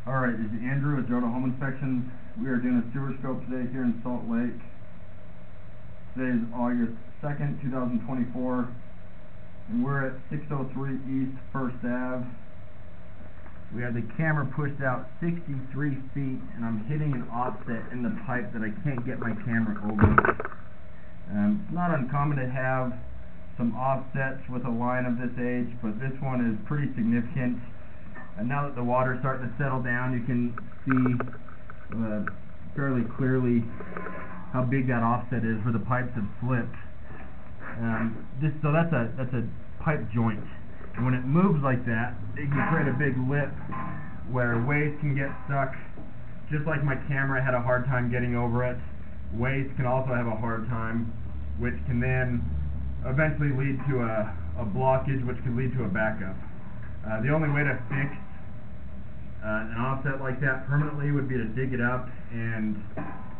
Alright, this is Andrew with Joda Home Inspections. We are doing a sewer scope today here in Salt Lake. Today is August 2nd, 2024, and we're at 603 East First Ave. We have the camera pushed out 63 feet, and I'm hitting an offset in the pipe that I can't get my camera over. It's not uncommon to have some offsets with a line of this age, but this one is pretty significant. And now that the water is starting to settle down, you can see fairly clearly how big that offset is where the pipes have slipped. So that's a pipe joint, and when it moves like that, it can create a big lip where waste can get stuck. Just like my camera had a hard time getting over it, waste can also have a hard time, which can then eventually lead to a blockage, which could lead to a backup. The only way to fix an offset like that permanently would be to dig it up and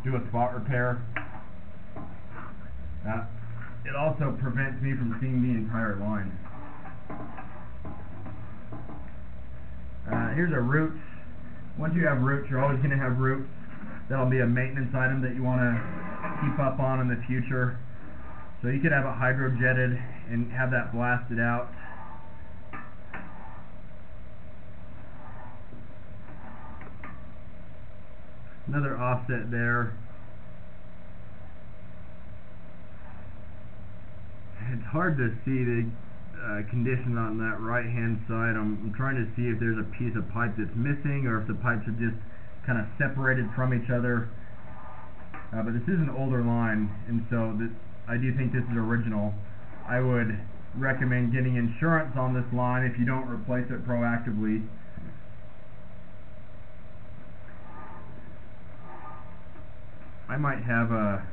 do a spot repair. It also prevents me from seeing the entire line. Here's a root. Once you have roots, you're always going to have roots. That'll be a maintenance item that you want to keep up on in the future. So you could have it hydro-jetted and have that blasted out. Another offset there. It's hard to see the condition on that right hand side. I'm trying to see if there's a piece of pipe that's missing or if the pipes are just kind of separated from each other. But this is an older line, and so I do think this is original. I would recommend getting insurance on this line if you don't replace it proactively. I might have a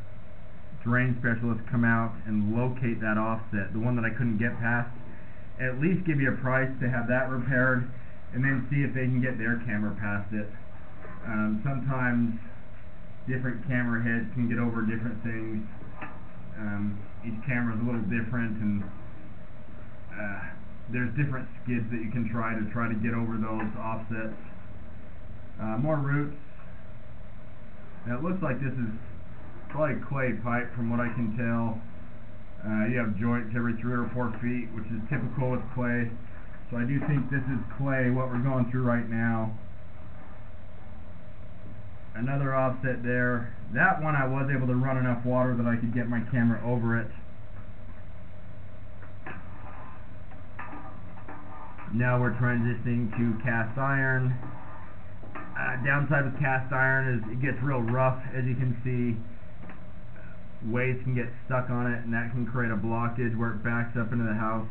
drain specialist come out and locate that offset, the one that I couldn't get past, at least give you a price to have that repaired, and then see if they can get their camera past it. Sometimes different camera heads can get over different things. Each camera is a little different, and there's different skids that you can try to get over those offsets. More roots. Now it looks like this is probably clay pipe from what I can tell. You have joints every 3 or 4 feet, which is typical with clay. So I do think this is clay, what we're going through right now. Another offset there. That one I was able to run enough water that I could get my camera over it. Now we're transitioning to cast iron. Downside with cast iron is it gets real rough, as you can see. Waste can get stuck on it, and that can create a blockage where it backs up into the house.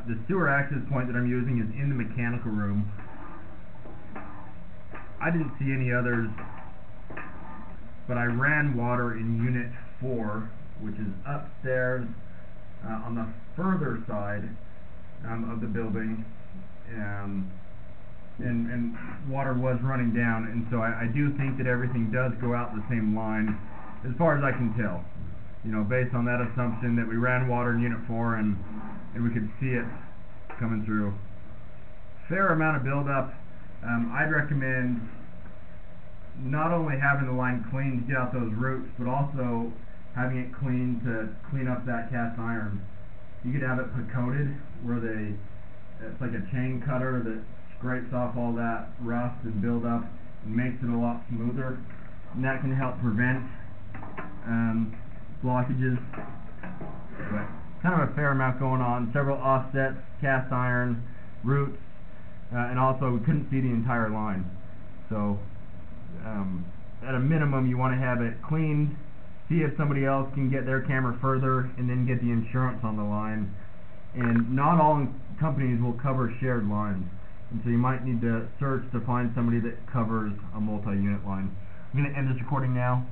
The sewer access point that I'm using is in the mechanical room. I didn't see any others, but I ran water in Unit 4, which is upstairs on the further side of the building, and water was running down, and so I do think that everything does go out the same line, as far as I can tell. You know, based on that assumption that we ran water in Unit 4 and we could see it coming through. Fair amount of buildup. I'd recommend not only having the line clean to get out those roots, but also having it clean to clean up that cast iron. You could have it coated where it's like a chain cutter that scrapes off all that rust and buildup and makes it a lot smoother, and that can help prevent blockages. But kind of a fair amount going on. Several offsets, cast iron, roots. And also we couldn't see the entire line. So at a minimum you want to have it cleaned, see if somebody else can get their camera further, and then get the insurance on the line. And not all companies will cover shared lines, and so you might need to search to find somebody that covers a multi-unit line. I'm going to end this recording now.